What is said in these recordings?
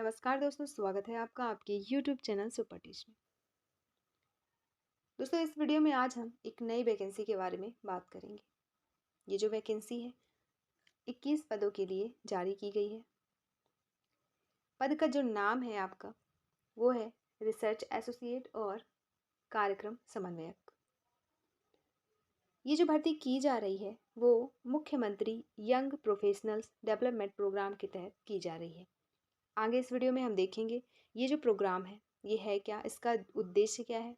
नमस्कार दोस्तों, स्वागत है आपका आपके YouTube चैनल सुपर टीच में। दोस्तों, इस वीडियो में आज हम एक नई वैकेंसी के बारे में बात करेंगे। ये जो वैकेंसी है 21 पदों के लिए जारी की गई है। पद का जो नाम है आपका वो है रिसर्च एसोसिएट और कार्यक्रम समन्वयक। ये जो भर्ती की जा रही है वो मुख्यमंत्री यंग प्रोफेशनल्स डेवलपमेंट प्रोग्राम के तहत की जा रही है। आगे इस वीडियो में हम देखेंगे ये जो प्रोग्राम है ये है क्या, इसका उद्देश्य क्या है,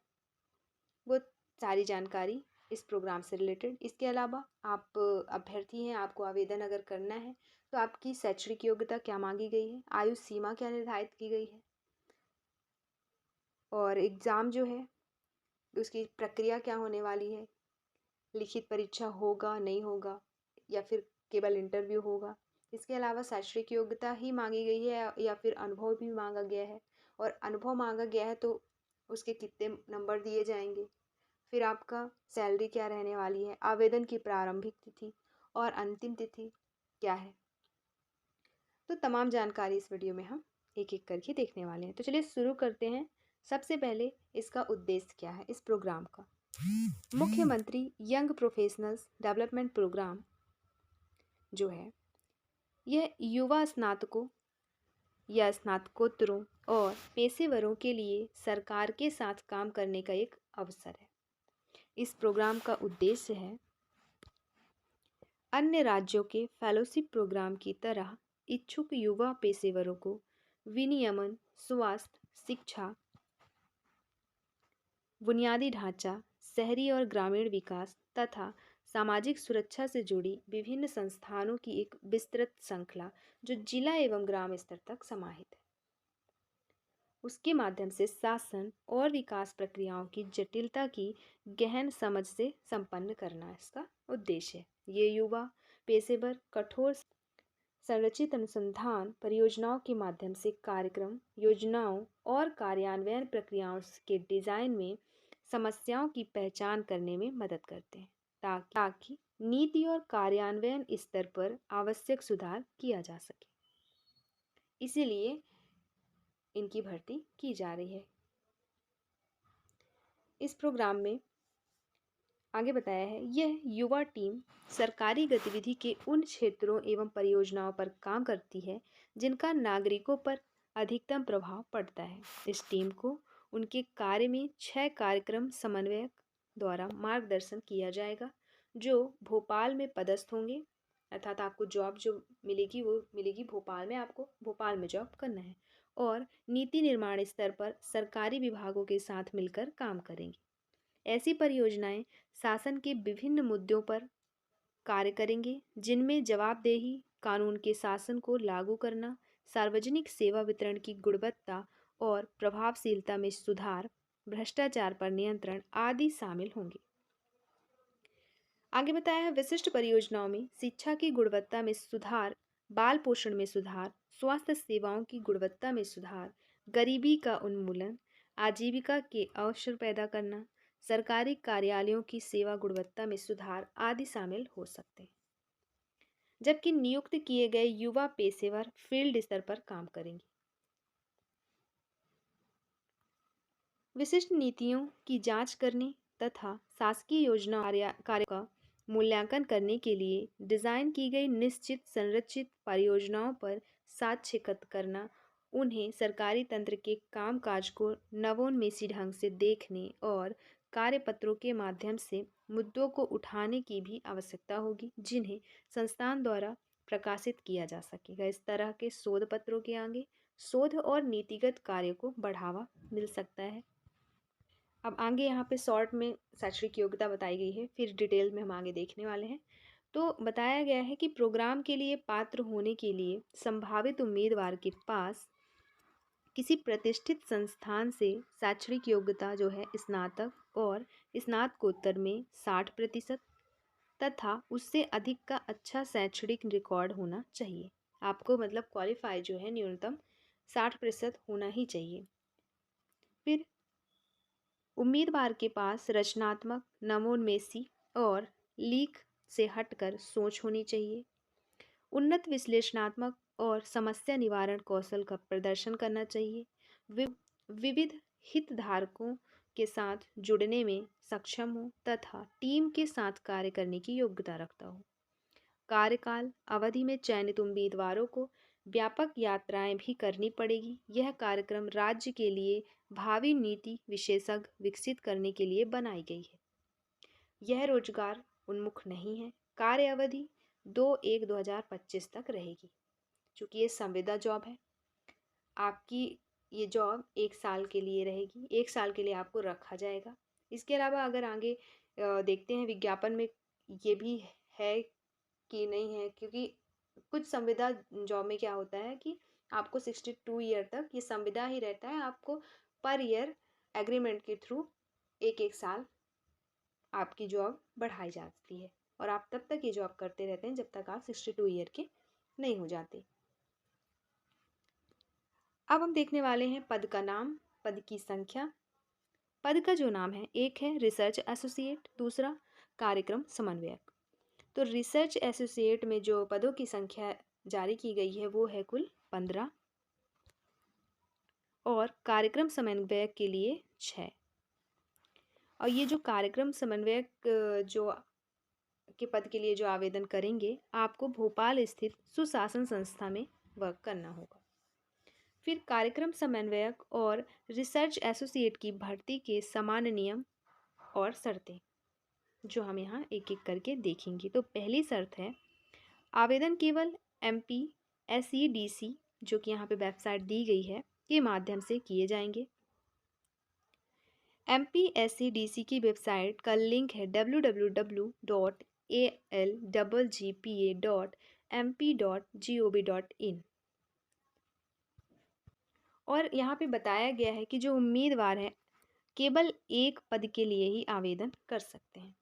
वो सारी जानकारी इस प्रोग्राम से रिलेटेड। इसके अलावा आप अभ्यर्थी हैं, आपको आवेदन अगर करना है तो आपकी शैक्षणिक योग्यता क्या मांगी गई है, आयु सीमा क्या निर्धारित की गई है, और एग्ज़ाम जो है उसकी प्रक्रिया क्या होने वाली है, लिखित परीक्षा होगा नहीं होगा या फिर केवल इंटरव्यू होगा। इसके अलावा शैक्षणिक योग्यता ही मांगी गई है या फिर अनुभव भी मांगा गया है, और अनुभव मांगा गया है तो उसके कितने नंबर दिए जाएंगे, फिर आपका सैलरी क्या रहने वाली है, आवेदन की प्रारंभिक तिथि और अंतिम तिथि क्या है। तो तमाम जानकारी इस वीडियो में हम एक एक करके देखने वाले हैं। तो चलिए शुरू करते हैं। सबसे पहले इसका उद्देश्य क्या है इस प्रोग्राम का। मुख्यमंत्री यंग प्रोफेशनल्स डेवलपमेंट प्रोग्राम जो है यह युवा स्नातकों या स्नातकोत्तरों और पेशेवरों के लिए सरकार के साथ काम करने का एक अवसर है। इस प्रोग्राम का उद्देश्य है अन्य राज्यों के फेलोशिप प्रोग्राम की तरह इच्छुक युवा पेशेवरों को विनियमन, स्वास्थ्य, शिक्षा, बुनियादी ढांचा, शहरी और ग्रामीण विकास तथा सामाजिक सुरक्षा से जुड़ी विभिन्न संस्थानों की एक विस्तृत श्रृंखला जो जिला एवं ग्राम स्तर तक समाहित है, उसके माध्यम से शासन और विकास प्रक्रियाओं की जटिलता की गहन समझ से संपन्न करना इसका उद्देश्य है। ये युवा पेशेवर कठोर संरचित अनुसंधान परियोजनाओं के माध्यम से कार्यक्रम, योजनाओं और कार्यान्वयन प्रक्रियाओं के डिजाइन में समस्याओं की पहचान करने में मदद करते हैं ताकि नीति और कार्यान्वयन स्तर पर आवश्यक सुधार किया जा सके। इसीलिए इनकी भर्ती की जा रही है। इस प्रोग्राम में आगे बताया है यह युवा टीम सरकारी गतिविधि के उन क्षेत्रों एवं परियोजनाओं पर काम करती है जिनका नागरिकों पर अधिकतम प्रभाव पड़ता है। इस टीम को उनके कार्य में 6 कार्यक्रम समन्वयक द्वारा मार्गदर्शन किया जाएगा जो भोपाल में पदस्थ होंगे, अर्थात आपको जॉब जो मिलेगी वो मिलेगी भोपाल में, आपको भोपाल में जॉब करना है, और नीति निर्माण स्तर पर सरकारी विभागों के साथ मिलकर काम करेंगे। ऐसी परियोजनाएं शासन के विभिन्न मुद्दों पर कार्य करेंगे जिनमें जवाबदेही, कानून के शासन को लागू करना, सार्वजनिक सेवा वितरण की गुणवत्ता और प्रभावशीलता में सुधार, भ्रष्टाचार पर नियंत्रण आदि शामिल होंगे। आगे बताया है विशिष्ट परियोजनाओं में शिक्षा की गुणवत्ता में सुधार, बाल पोषण में सुधार, स्वास्थ्य सेवाओं की गुणवत्ता में सुधार, गरीबी का उन्मूलन, आजीविका के अवसर पैदा करना, सरकारी कार्यालयों की सेवा गुणवत्ता में सुधार आदि शामिल हो सकते हैं। जबकि नियुक्त किए गए युवा पेशेवर फील्ड स्तर पर काम करेंगे। विशिष्ट नीतियों की जांच करने तथा शासकीय योजना कार्य का मूल्यांकन करने के लिए डिज़ाइन की गई निश्चित संरचित परियोजनाओं पर साक्ष्य एकत्र करना, उन्हें सरकारी तंत्र के कामकाज को नवोन्मेषी ढंग से देखने और कार्यपत्रों के माध्यम से मुद्दों को उठाने की भी आवश्यकता होगी जिन्हें संस्थान द्वारा प्रकाशित किया जा सकेगा। इस तरह के शोध पत्रों के आगे शोध और नीतिगत कार्य को बढ़ावा मिल सकता है। अब आगे यहाँ पे शॉर्ट में शैक्षणिक योग्यता बताई गई है, फिर डिटेल में हम आगे देखने वाले हैं। तो बताया गया है कि प्रोग्राम के लिए पात्र होने के लिए संभावित उम्मीदवार के पास किसी प्रतिष्ठित संस्थान से शैक्षणिक योग्यता जो है स्नातक और स्नातकोत्तर में 60% तथा उससे अधिक का अच्छा शैक्षणिक रिकॉर्ड होना चाहिए। आपको मतलब क्वालिफाई जो है न्यूनतम 60% होना ही चाहिए। फिर उम्मीदवार के पास रचनात्मक, नवोन्मेषी और लीक से हटकर सोच होनी चाहिए। उन्नत विश्लेषणात्मक और समस्या निवारण कौशल का प्रदर्शन करना चाहिए। विविध हितधारकों के साथ जुड़ने में सक्षम हो तथा टीम के साथ कार्य करने की योग्यता रखता हो। कार्यकाल अवधि में चयनित उम्मीदवारों को व्यापक यात्राएं भी करनी पड़ेगी। यह कार्यक्रम राज्य के लिए भावी नीति विशेषज्ञ विकसित करने के लिए बनाई गई है। यह रोजगार उन्मुख नहीं है। कार्य अवधि 2/1/2025 तक रहेगी। चूँकि ये संविदा जॉब है, आपकी ये जॉब 1 साल के लिए रहेगी। 1 साल के लिए आपको रखा जाएगा। इसके अलावा अगर आगे देखते हैं विज्ञापन में ये भी है कि नहीं है, क्योंकि कुछ संविदा जॉब में क्या होता है कि आपको 62 ईयर तक ये संविदा ही रहता है। आपको पर ईयर एग्रीमेंट के थ्रू एक एक साल आपकी जॉब बढ़ाई जाती है और आप तब तक ये जॉब करते रहते हैं जब तक आप 62 ईयर के नहीं हो जाते। अब हम देखने वाले हैं पद का नाम, पद की संख्या। पद का जो नाम है, एक है रिसर्च एसोसिएट, दूसरा कार्यक्रम समन्वयक। तो रिसर्च एसोसिएट में जो पदों की संख्या जारी की गई है वो है कुल 15 और कार्यक्रम समन्वयक के लिए 6। और ये जो कार्यक्रम समन्वयक जो के पद के लिए जो आवेदन करेंगे, आपको भोपाल स्थित सुशासन संस्था में वर्क करना होगा। फिर कार्यक्रम समन्वयक और रिसर्च एसोसिएट की भर्ती के समान नियम और शर्तें जो हम यहाँ एक एक करके देखेंगे। तो पहली शर्त है, आवेदन केवल MPSEDC जो कि यहाँ पे वेबसाइट दी गई है के माध्यम से किए जाएंगे। MPSEDC की वेबसाइट का लिंक है www.alggpa.mp.gov.in और यहाँ पे बताया गया है कि जो उम्मीदवार हैं केवल एक पद के लिए ही आवेदन कर सकते हैं।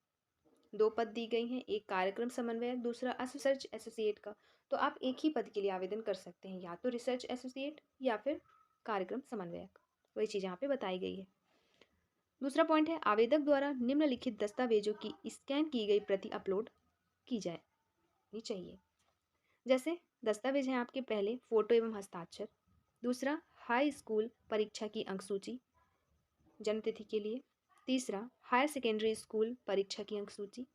2 पद दी गई हैं, एक कार्यक्रम समन्वयक, दूसरा रिसर्च एसोसिएट का। तो आप एक ही पद के लिए आवेदन कर सकते हैं, या तो रिसर्च एसोसिएट या फिर कार्यक्रम समन्वयक। वही चीज़ यहाँ पे बताई गई है। दूसरा पॉइंट है, आवेदक द्वारा निम्नलिखित दस्तावेजों की स्कैन की गई प्रति अपलोड की जानी चाहिए। जैसे दस्तावेज हैं आपके, पहले फोटो एवं हस्ताक्षर, दूसरा हाई स्कूल परीक्षा की अंकसूची जन्मतिथि के लिए, तीसरा हायर सेकेंडरी स्कूल परीक्षा की अंकसूची,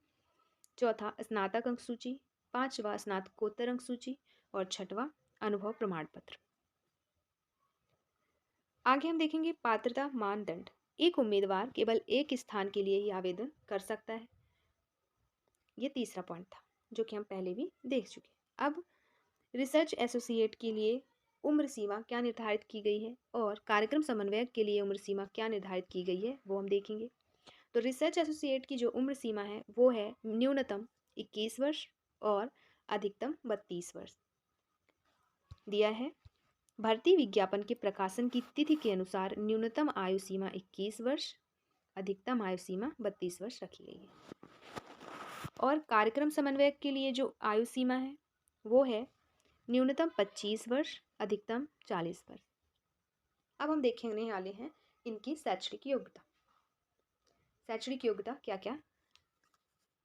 चौथा स्नातक अंकसूची, पांचवा स्नातकोत्तर अंकसूची और छठवां अनुभव प्रमाण पत्र। आगे हम देखेंगे पात्रता मानदंड। एक उम्मीदवार केवल एक स्थान के लिए ही आवेदन कर सकता है। ये तीसरा पॉइंट था जो कि हम पहले भी देख चुके। अब रिसर्च एसोसिएट के लिए उम्र सीमा क्या निर्धारित की गई है और कार्यक्रम समन्वयक के लिए उम्र सीमा क्या निर्धारित की गई है वो हम देखेंगे। तो रिसर्च एसोसिएट की जो उम्र सीमा है वो है न्यूनतम 21 वर्ष और अधिकतम 32 वर्ष दिया है। भर्ती विज्ञापन के प्रकाशन की तिथि के अनुसार न्यूनतम आयु सीमा 21 वर्ष, अधिकतम आयु सीमा 32 वर्ष रखी गई है। और कार्यक्रम समन्वयक के लिए जो आयु सीमा है वो है न्यूनतम 25 वर्ष, अधिकतम 40 वर्ष। अब हम देखने वाले हैं इनकी शैक्षणिक योग्यता। शैक्षणिक योग्यता क्या क्या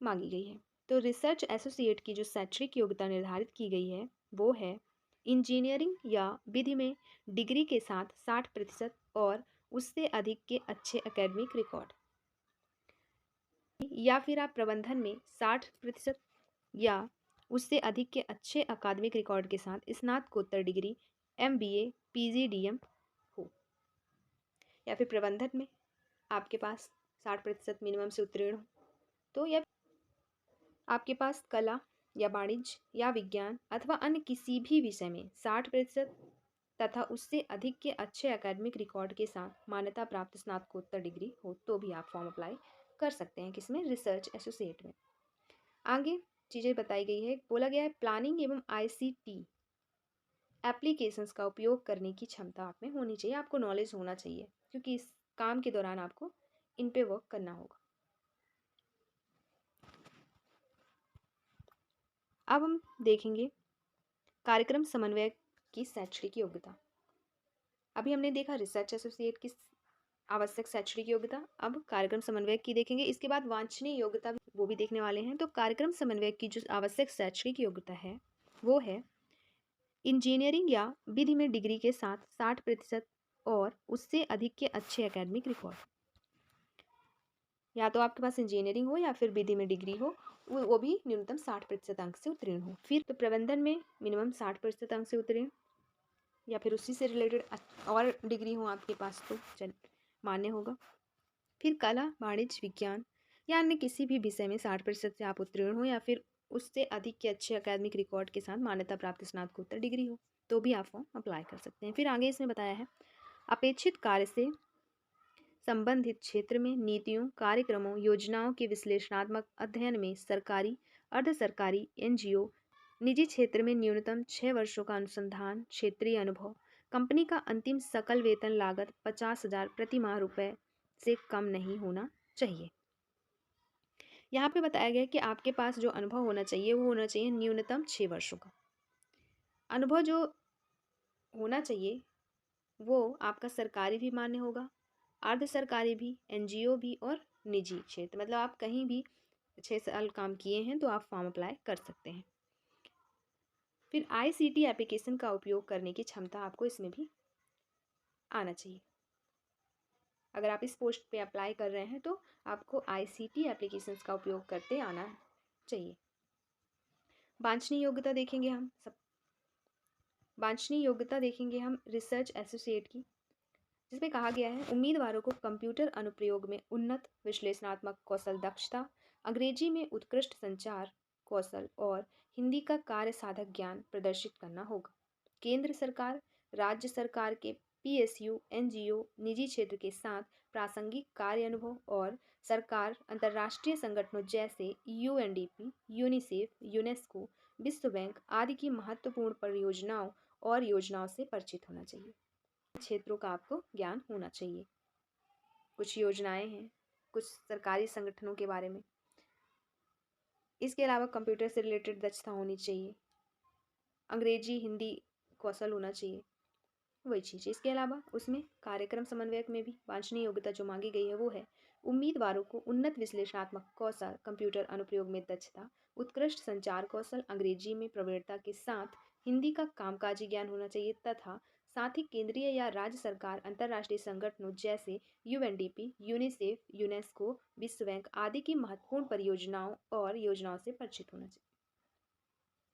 मांगी गई है। तो रिसर्च एसोसिएट की जो शैक्षणिक योग्यता निर्धारित की गई है वो है इंजीनियरिंग या विधि में डिग्री के साथ 60% और उससे अधिक के अच्छे एकेडमिक रिकॉर्ड, या फिर आप प्रबंधन में 60% या उससे अधिक के अच्छे अकादमिक रिकॉर्ड के साथ स्नातकोत्तर डिग्री MBA PGDM हो, या फिर प्रबंधन में आपके पास 60% मिनिमम से उत्तीर्ण हो, तो या आपके पास कला या वाणिज्य या विज्ञान अथवा अन्य किसी भी विषय में 60% तथा उससे अधिक के अच्छे एकेडमिक रिकॉर्ड के साथ मान्यता प्राप्त स्नातकोत्तर डिग्री हो तो भी आप फॉर्म अप्लाई कर सकते हैं। किसमें? रिसर्च एसोसिएट में। आगे चीज़ें बताई गई है, बोला गया है प्लानिंग एवं ICT एप्लीकेशंस का उपयोग करने की क्षमता आप में होनी चाहिए, आपको नॉलेज होना चाहिए, क्योंकि इस काम के दौरान आपको इन पे वर्क करना होगा। अब हम देखेंगे कार्यक्रम समन्वयक की शैक्षणिक योग्यता। अभी हमने देखा रिसर्च एसोसिएट की आवश्यक शैक्षणिक योग्यता, अब कार्यक्रम समन्वयक की देखेंगे। इसके बाद वांछनीय योग्यता वो भी देखने वाले हैं। तो कार्यक्रम समन्वयक की जो आवश्यक शैक्षणिक योग्यता है वो है इंजीनियरिंग या विधि में डिग्री के साथ 60% और उससे अधिक के अच्छे एकेडमिक रिकॉर्ड। या तो आपके पास इंजीनियरिंग हो या फिर विधि में डिग्री हो, वो भी न्यूनतम 60% अंक से उत्तीर्ण हो। फिर तो प्रबंधन में मिनिमम 60% अंक से उत्तीर्ण, या फिर उसी से रिलेटेड और डिग्री हो आपके पास तो चल मान्य होगा। फिर कला, वाणिज्य, विज्ञान या अन्य किसी भी विषय में 60% से आप उत्तीर्ण हो, या फिर उससे अधिक के अच्छे अकादमिक रिकॉर्ड के साथ मान्यता प्राप्त स्नातकोत्तर डिग्री हो, तो भी आप फॉर्म अप्लाई कर सकते हैं। फिर आगे इसमें बताया है, अपेक्षित कार्य से संबंधित क्षेत्र में नीतियों, कार्यक्रमों, योजनाओं के विश्लेषणात्मक अध्ययन में सरकारी, अर्ध सरकारी, एनजीओ, निजी क्षेत्र में न्यूनतम 6 वर्षों का अनुसंधान क्षेत्रीय अनुभव, कंपनी का अंतिम सकल वेतन लागत 50,000 प्रति माह रुपए से कम नहीं होना चाहिए। यहाँ पे बताया गया कि आपके पास जो अनुभव होना चाहिए वो होना चाहिए न्यूनतम 6 वर्षों का। अनुभव जो होना चाहिए वो आपका सरकारी भी मान्य होगा, अर्ध सरकारी भी, एनजीओ भी और निजी क्षेत्र, मतलब आप कहीं भी 6 साल काम किए हैं तो आप फॉर्म अप्लाई कर सकते हैं। फिर आईसीटी एप्लीकेशन का उपयोग करने की क्षमता आपको इसमें भी आना चाहिए। अगर आप इस पोस्ट पे अप्लाई कर रहे हैं तो आपको आईसीटी एप्लीकेशंस का उपयोग करते आना चाहिए। वांछनीय योग्यता देखेंगे हम वांछनीय योग्यता देखेंगे हम रिसर्च एसोसिएट की, जिसमें कहा गया है उम्मीदवारों को कंप्यूटर अनुप्रयोग में उन्नत विश्लेषणात्मक कौशल दक्षता, अंग्रेजी में उत्कृष्ट संचार कौशल और हिंदी का कार्य साधक ज्ञान प्रदर्शित करना होगा। केंद्र सरकार, राज्य सरकार के पीएसयू, एनजीओ, निजी क्षेत्र के साथ प्रासंगिक कार्य अनुभव और सरकार अंतर्राष्ट्रीय संगठनों जैसे यूएनडीपी, यूनिसेफ, यूनेस्को, विश्व बैंक आदि की महत्वपूर्ण परियोजनाओं और योजनाओं से परिचित होना चाहिए। क्षेत्रों का आपको ज्ञान होना चाहिए। कुछ योजनाएं हैं, कुछ सरकारी संगठनों के बारे में। इसके अलावा कंप्यूटर से रिलेटेड दक्षता होनी चाहिए, अंग्रेजी हिंदी कौशल होना चाहिए, वही चीज़। इसके अलावा उसमें कार्यक्रम समन्वयक में भी वांछनीय योग्यता जो मांगी गई है वो है उम्मीदवारों को उन्नत विश्लेषणात्मक कौशल, कंप्यूटर अनुप्रयोग में दक्षता, उत्कृष्ट संचार कौशल, अंग्रेजी में प्रवीणता के साथ हिंदी का कामकाजी ज्ञान होना चाहिए तथा साथ ही केंद्रीय या राज्य सरकार अंतर्राष्ट्रीय संगठनों जैसे यूएनडीपी, यूनिसेफ, यूनेस्को, विश्व बैंक आदि की महत्वपूर्ण परियोजनाओं और योजनाओं से परिचित होना चाहिए।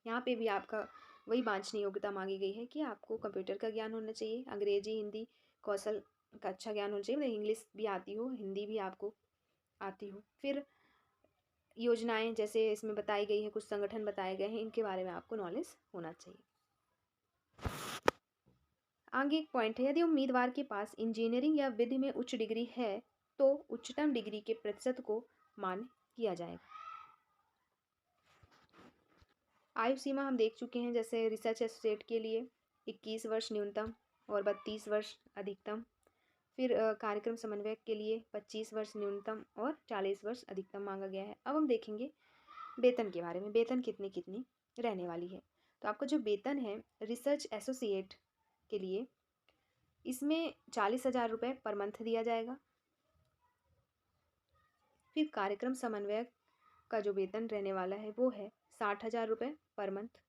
यहाँ पे भी आपका वही वांछनीय योग्यता मांगी गई है कि आपको कंप्यूटर का ज्ञान होना चाहिए, अंग्रेजी हिंदी कौशल का अच्छा ज्ञान होना चाहिए, मतलब इंग्लिश भी आती हो, हिंदी भी आपको आती हो। फिर योजनाएं जैसे इसमें बताई गई है, कुछ संगठन बताए गए हैं, इनके बारे में आपको नॉलेज होना चाहिए। आगे एक पॉइंट है, यदि उम्मीदवार के पास इंजीनियरिंग या विधि में उच्च डिग्री है तो उच्चतम डिग्री के प्रतिशत को मान्य किया जाएगा। आयु सीमा हम देख चुके हैं, जैसे रिसर्च एसोसिएट के लिए 21 वर्ष न्यूनतम और 32 वर्ष अधिकतम। फिर कार्यक्रम समन्वयक के लिए 25 वर्ष न्यूनतम और 40 वर्ष अधिकतम मांगा गया है। अब हम देखेंगे वेतन के बारे में, वेतन कितनी कितनी रहने वाली है। तो आपका जो वेतन है रिसर्च एसोसिएट के लिए, इसमें 40,000 रुपये पर मंथ दिया जाएगा। फिर कार्यक्रम समन्वयक का जो वेतन रहने वाला है वो है 60,000 रुपये पर मंथ।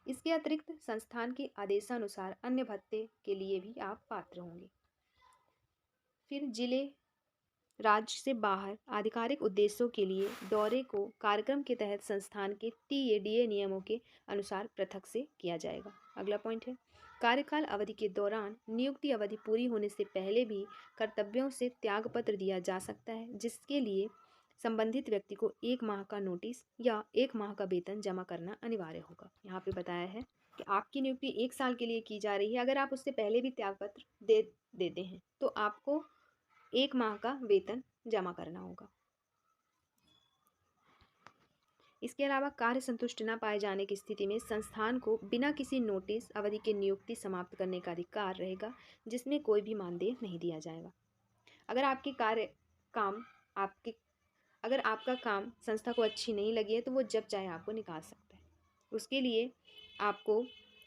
इसके अतिरिक्त संस्थान के आदेशानुसार अन्य भत्ते के लिए भी आप पात्र होंगे। फिर जिले, राज्य से बाहर आधिकारिक उद्देश्यों के लिए दौरे को कार्यक्रम के तहत संस्थान के टीएडीए नियमों के अनुसार पृथक से किया जाएगा। अगला पॉइंट है, कार्यकाल अवधि के दौरान नियुक्ति अवधि पूरी होने से पहले भी कर्तव्यों से त्यागपत्र दिया जा सकता है, जिसके लिए संबंधित व्यक्ति को 1 माह का नोटिस या 1 माह का वेतन जमा करना अनिवार्य होगा। यहाँ पे बताया है कि आपकी नियुक्ति 1 साल के लिए की जा रही है, अगर आप उससे पहले भी त्यागपत्र दे देते हैं तो आपको 1 माह का वेतन जमा करना होगा। इसके अलावा कार्य संतुष्ट न पाए जाने की स्थिति में संस्थान को बिना किसी नोटिस अवधि के नियुक्ति समाप्त करने का अधिकार रहेगा, जिसमें कोई भी मानदेय नहीं दिया जाएगा। अगर अगर आपका काम संस्था को अच्छी नहीं लगी है तो वो जब चाहे आपको निकाल सकता है, उसके लिए आपको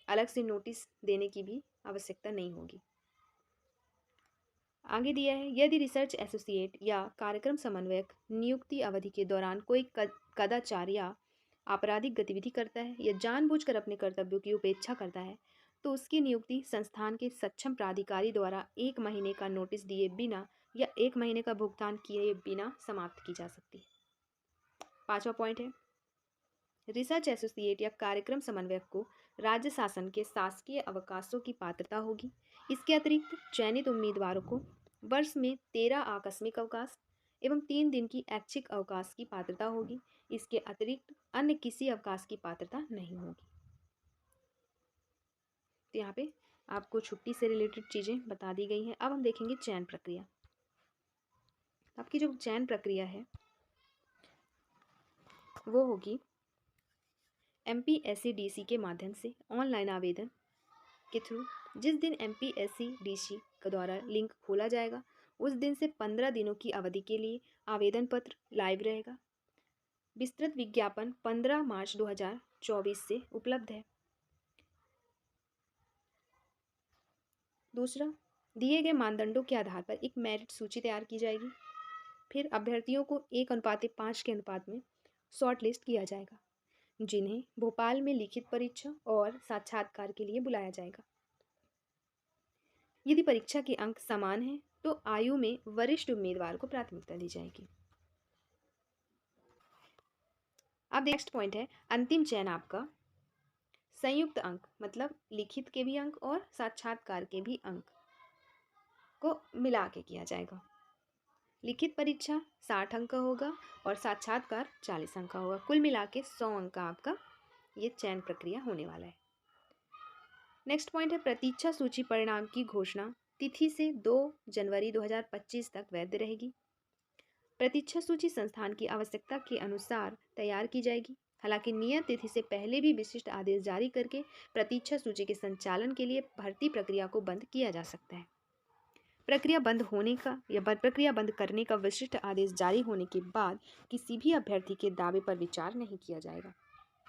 अलग से नोटिस देने की भी आवश्यकता नहीं होगी। आगे दिया है, यदि रिसर्च एसोसिएट या कार्यक्रम समन्वयक नियुक्ति अवधि के दौरान कोई कदाचार या आपराधिक गतिविधि करता है या जानबूझकर अपने कर्तव्यों की उपेक्षा करता है, तो उसकी नियुक्ति संस्थान के सक्षम प्राधिकारी द्वारा 1 महीने का नोटिस दिए बिना या 1 महीने का भुगतान किए बिना समाप्त की जा सकती है। 5वां पॉइंट है, रिसर्च एसोसिएट या कार्यक्रम समन्वयक को राज्य शासन के शासकीय अवकाशों की पात्रता होगी। इसके अतिरिक्त चयनित उम्मीदवारों को वर्ष में 13 आकस्मिक अवकाश एवं 3 दिन की ऐच्छिक अवकाश की पात्रता होगी। इसके अतिरिक्त अन्य किसी अवकाश की पात्रता नहीं होगी। तो यहाँ पे आपको छुट्टी से रिलेटेड चीज़ें बता दी गई हैं। अब हम देखेंगे चयन प्रक्रिया। आपकी जो चयन प्रक्रिया है वो होगी MPSCDC के माध्यम से ऑनलाइन आवेदन के थ्रू। जिस दिन MPSCDC के द्वारा लिंक खोला जाएगा उस दिन से 15 दिनों की अवधि के लिए आवेदन पत्र लाइव रहेगा। विस्तृत विज्ञापन 15 मार्च 2024 से उपलब्ध है। दूसरा, दिए गए मानदंडों के आधार पर एक मेरिट सूची तैयार की जाएगी। फिर अभ्यर्थियों को 1:5 के अनुपात में शॉर्ट लिस्ट किया जाएगा, जिन्हें भोपाल में लिखित परीक्षा और साक्षात्कार के लिए बुलाया जाएगा। यदि परीक्षा के अंक समान हैं तो आयु में वरिष्ठ उम्मीदवार को प्राथमिकता दी जाएगी। अब नेक्स्ट पॉइंट है अंतिम चयन आपका संयुक्त अंक, मतलब लिखित के भी अंक और साक्षात्कार के भी अंक को मिला के किया जाएगा। लिखित परीक्षा 60 अंक का होगा और साक्षात्कार 40 अंक का होगा। कुल मिला के 100 अंक का आपका ये चयन प्रक्रिया होने वाला है। नेक्स्ट पॉइंट है प्रतीक्षा सूची परिणाम की घोषणा तिथि से 2 जनवरी 2025 तक वैध रहेगी। प्रतीक्षा सूची संस्थान की आवश्यकता के अनुसार तैयार की जाएगी। हालांकि नियत तिथि से पहले भी विशिष्ट आदेश जारी करके प्रतीक्षा सूची के संचालन के लिए भर्ती प्रक्रिया को बंद किया जा सकता है। प्रक्रिया बंद होने का या प्रक्रिया बंद करने का विशिष्ट आदेश जारी होने के बाद किसी भी अभ्यर्थी के दावे पर विचार नहीं किया जाएगा।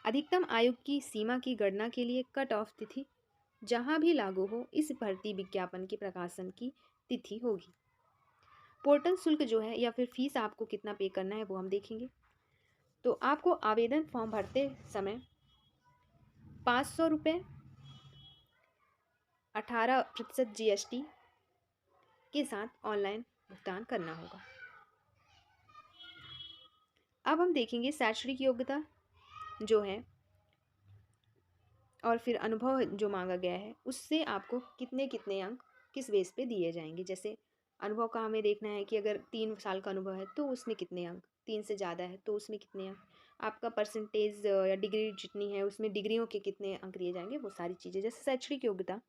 अधिकतम आयु की सीमा की गणना के लिए कट ऑफ तिथि जहां भी लागू हो इस भर्ती विज्ञापन के प्रकाशन की तिथि होगी। पोर्टल शुल्क जो है या फिर फीस आपको कितना पे करना है वो हम देखेंगे। तो आपको आवेदन फॉर्म भरते समय 500 रुपये 18% GST के साथ ऑनलाइन भुगतान करना होगा। अब हम देखेंगे शैक्षणिक योग्यता जो है और फिर अनुभव जो मांगा गया है उससे आपको कितने कितने अंक किस बेस पे दिए जाएंगे। जैसे अनुभव का हमें देखना है कि अगर 3 साल का अनुभव है तो उसमें कितने अंक, 3 से ज़्यादा है तो उसमें कितने अंक, आपका परसेंटेज या डिग्री जितनी है उसमें डिग्रियों के कितने अंक दिए जाएंगे, वो सारी चीज़ें। जैसे शैक्षणिक योग्यता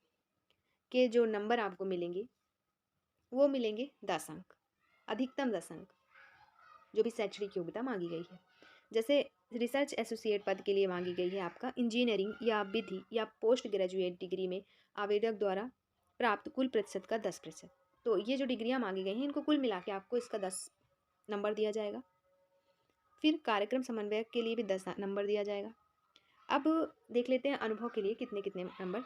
के जो नंबर आपको मिलेंगे वो मिलेंगे 10 अंक, अधिकतम 10 अंक जो भी शैक्षणिक योग्यता मांगी गई है। जैसे रिसर्च एसोसिएट पद के लिए मांगी गई है आपका इंजीनियरिंग या विधि या पोस्ट ग्रेजुएट डिग्री में आवेदक द्वारा प्राप्त कुल प्रतिशत का 10%। तो ये जो डिग्रियां मांगी गई हैं इनको कुल मिला के आपको इसका 10 नंबर दिया जाएगा। फिर कार्यक्रम समन्वयक के लिए भी 10 नंबर दिया जाएगा। अब देख लेते हैं अनुभव के लिए कितने कितने नंबर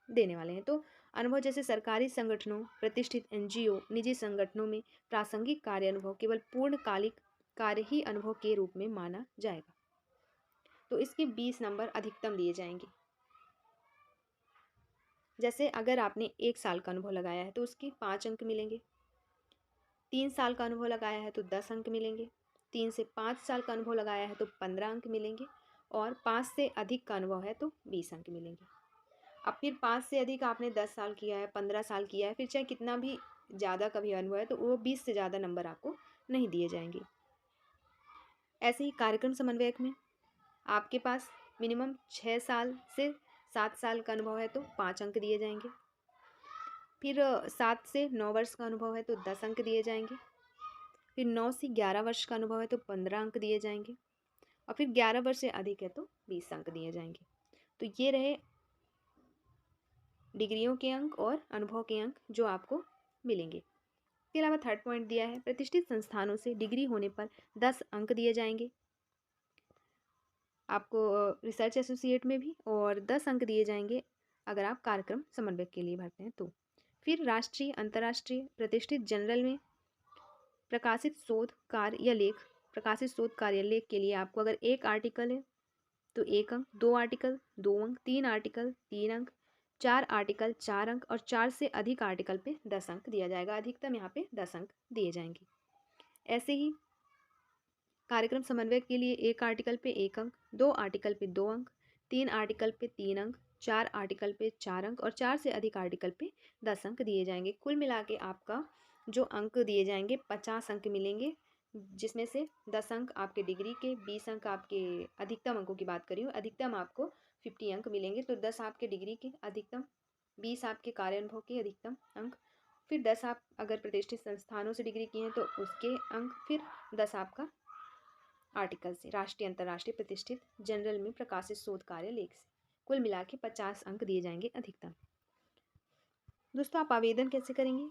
देने वाले हैं। तो अनुभव जैसे सरकारी संगठनों, प्रतिष्ठित NGO, निजी संगठनों में प्रासंगिक कार्य अनुभव केवल पूर्णकालिक कार्य ही अनुभव के रूप में माना जाएगा। तो इसके 20 नंबर अधिकतम दिए जाएंगे। जैसे अगर आपने 1 साल का अनुभव लगाया है तो उसके 5 अंक मिलेंगे। 3 साल का अनुभव लगाया है तो 10 अंक मिलेंगे। 3 से 5 साल का अनुभव लगाया है तो 15 अंक मिलेंगे और 5 से अधिक का अनुभव है तो 20 अंक मिलेंगे। अब फिर 5 से अधिक आपने 10 साल किया है, 15 साल किया है, फिर चाहे कितना भी ज़्यादा का भी अनुभव है तो वो 20 से ज़्यादा नंबर आपको नहीं दिए जाएंगे। ऐसे ही कार्यक्रम समन्वयक में आपके पास मिनिमम 6 साल से 7 साल का अनुभव है तो 5 अंक दिए जाएंगे। फिर 7 से 9 वर्ष का अनुभव है तो 10 अंक दिए जाएंगे। फिर 9 से 11 वर्ष का अनुभव है तो 15 अंक दिए जाएंगे और फिर 11 वर्ष से अधिक है तो 20 अंक दिए जाएंगे। तो ये रहे डिग्रियों के अंक और अनुभव के अंक जो आपको मिलेंगे। इसके अलावा थर्ड पॉइंट दिया है प्रतिष्ठित संस्थानों से डिग्री होने पर 10 अंक दिए जाएंगे आपको रिसर्च एसोसिएट में भी, और 10 अंक दिए जाएंगे अगर आप कार्यक्रम समन्वयक के लिए भरते हैं तो। फिर राष्ट्रीय अंतर्राष्ट्रीय प्रतिष्ठित जर्नल में प्रकाशित शोध कार्य या लेख के लिए आपको अगर एक आर्टिकल है तो 1 अंक, 2 आर्टिकल 2 अंक, 3 आर्टिकल 3 अंक, 4 आर्टिकल 4 अंक और 4 से अधिक आर्टिकल पे 10 अंक दिया जाएगा। अधिकतम यहाँ पे 10 अंक दिए जाएंगे। ऐसे ही कार्यक्रम समन्वय के लिए 1 आर्टिकल पे 1 अंक, 2 आर्टिकल पे 2 अंक, 3 आर्टिकल पे 3 अंक, 4 आर्टिकल पे 4 अंक और 4 से अधिक आर्टिकल पे 10 अंक दिए जाएंगे। कुल मिला के आपका जो अंक दिए जाएंगे 50 अंक मिलेंगे, जिसमें से 10 अंक आपके डिग्री के, 20 अंक आपके अधिकतम अंकों की बात कर रही हूँ, अधिकतम आपको 50 अंक मिलेंगे। तो 10 आपके डिग्री के अधिकतम, 20 आपके कार्य अनुभव के अधिकतम अंक, फिर 10 आप अगर प्रतिष्ठित संस्थानों से डिग्री की हैं तो उसके अंक, फिर 10 आपका आर्टिकल से, राष्ट्रीय अंतर्राष्ट्रीय प्रतिष्ठित जर्नल में प्रकाशित शोध कार्य लेख से। कुल मिला के 50 अंक दिए जाएंगे अधिकतम। दोस्तों आप आवेदन कैसे करेंगे?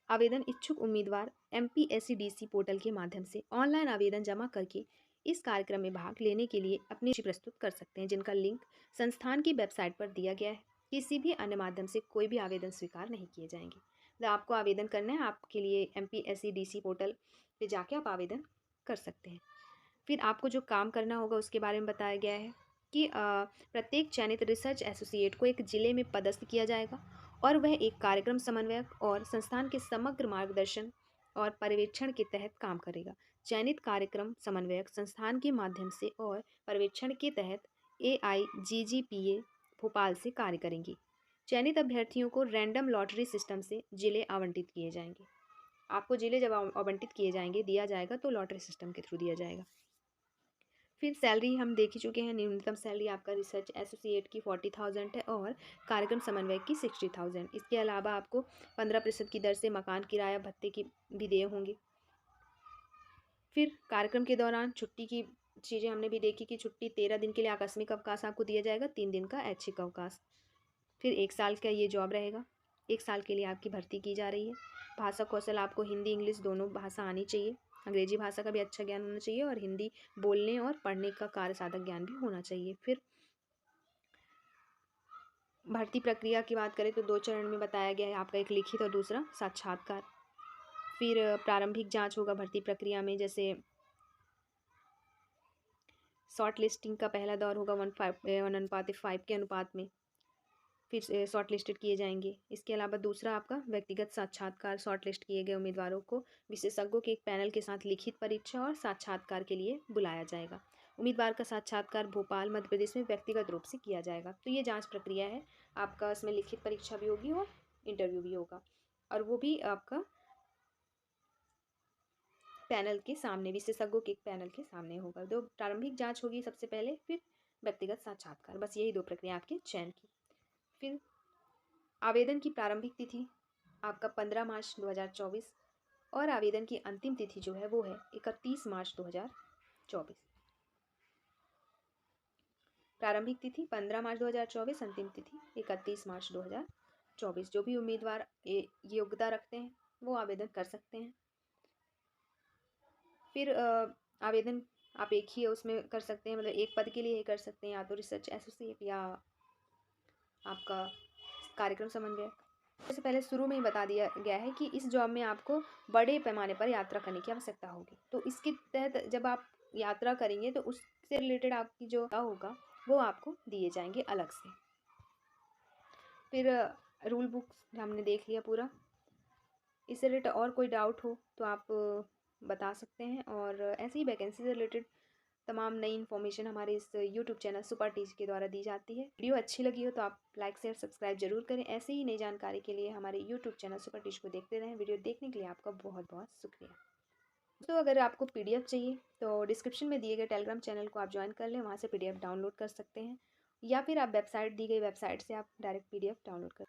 आवेदन इच्छुक उम्मीदवार MPSCDC पोर्टल के माध्यम से ऑनलाइन आवेदन जमा करके इस कार्यक्रम में भाग लेने के लिए अपनी सूची प्रस्तुत कर सकते हैं, जिनका लिंक संस्थान की वेबसाइट पर दिया गया है। किसी भी अन्य माध्यम से कोई भी आवेदन स्वीकार नहीं किए जाएंगे। तो आपको आवेदन करना है, आपके लिए MPSCDC पोर्टल पे जाके आप आवेदन कर सकते हैं। फिर आपको जो काम करना होगा उसके बारे में बताया गया है कि प्रत्येक चयनित रिसर्च एसोसिएट को एक जिले में पदस्थ किया जाएगा और वह एक कार्यक्रम समन्वयक और संस्थान के समग्र मार्गदर्शन और पर्यवेक्षण के तहत काम करेगा। चयनित कार्यक्रम समन्वयक संस्थान के माध्यम से और पर्यवेक्षण के तहत AIGGPA भोपाल से कार्य करेंगी। चयनित अभ्यर्थियों को रैंडम लॉटरी सिस्टम से जिले आवंटित किए जाएंगे। आपको जिले जब आवंटित किए जाएंगे, दिया जाएगा तो लॉटरी सिस्टम के थ्रू दिया जाएगा। फिर सैलरी हम देख ही चुके हैं। न्यूनतम सैलरी आपका रिसर्च एसोसिएट की 40,000 है और कार्यक्रम समन्वयक की 60,000। इसके अलावा आपको 15% की दर से मकान किराया भत्ते की भी देय होंगे। फिर कार्यक्रम के दौरान छुट्टी की चीज़ें हमने भी देखी कि छुट्टी 13 दिन के लिए आकस्मिक अवकाश आपको दिया जाएगा, 3 दिन का ऐच्छिक अवकाश। फिर 1 साल का ये जॉब रहेगा, 1 साल के लिए आपकी भर्ती की जा रही है। भाषा कौशल आपको हिंदी इंग्लिश दोनों भाषा आनी चाहिए। अंग्रेजी भाषा का भी अच्छा ज्ञान होना चाहिए और हिंदी बोलने और पढ़ने का कार्य साधक ज्ञान भी होना चाहिए। फिर भर्ती प्रक्रिया की बात करें तो 2 चरण में बताया गया है, आपका एक लिखित और दूसरा साक्षात्कार। फिर प्रारंभिक जांच होगा भर्ती प्रक्रिया में, जैसे शॉर्ट लिस्टिंग का पहला दौर होगा 1:5 के अनुपात में, फिर शॉर्ट लिस्टेड किए जाएंगे। इसके अलावा दूसरा आपका व्यक्तिगत साक्षात्कार, शॉर्ट लिस्ट किए गए उम्मीदवारों को विशेषज्ञों के एक पैनल के साथ लिखित परीक्षा और साक्षात्कार के लिए बुलाया जाएगा। उम्मीदवार का साक्षात्कार भोपाल मध्य प्रदेश में व्यक्तिगत रूप से किया जाएगा। तो ये जांच प्रक्रिया है आपका, इसमें लिखित परीक्षा भी होगी और इंटरव्यू भी होगा, और वो भी आपका पैनल के सामने, विशेषज्ञों के एक पैनल के सामने होगा। तो प्रारंभिक जाँच होगी सबसे पहले, फिर व्यक्तिगत साक्षात्कार। बस यही 2 प्रक्रिया आपके चयन की। फिर आवेदन की प्रारंभिक तिथि आपका 15 मार्च 2024 और आवेदन की अंतिम तिथि जो है वो है 31 मार्च 2024। प्रारंभिक तिथि 15 मार्च 2024, अंतिम तिथि 31 मार्च 2024। जो भी उम्मीदवार योग्यता रखते हैं वो आवेदन कर सकते हैं। फिर आवेदन आप एक ही उसमें कर सकते हैं, मतलब एक पद के लिए ही कर सकते हैं, या तो रिसर्च एसोसिएट या आपका कार्यक्रम समन्वयक। इससे पहले शुरू में ही बता दिया गया है कि इस जॉब में आपको बड़े पैमाने पर यात्रा करने की आवश्यकता होगी। तो इसके तहत जब आप यात्रा करेंगे तो उससे रिलेटेड आपकी जो होगा वो आपको दिए जाएंगे अलग से। फिर रूल बुक्स हमने देख लिया पूरा। इससे रिलेटेड और कोई डाउट हो तो आप बता सकते हैं, और ऐसी ही वैकेंसी से रिलेटेड तमाम नई इन्फॉर्मेशन हमारे इस यूट्यूब चैनल सुपर टीच के द्वारा दी जाती है। वीडियो अच्छी लगी हो तो आप लाइक शेयर सब्सक्राइब जरूर करें। ऐसे ही नई जानकारी के लिए हमारे यूट्यूब चैनल सुपर टीच को देखते रहें। वीडियो देखने के लिए आपका बहुत बहुत शुक्रिया। तो अगर आपको PDF चाहिए तो डिस्क्रिप्शन में दिए गए टेलीग्राम चैनल को आप ज्वाइन कर लें, वहाँ से PDF डाउनलोड कर सकते हैं, या फिर आप दी गई वेबसाइट से आप डायरेक्ट PDF डाउनलोड कर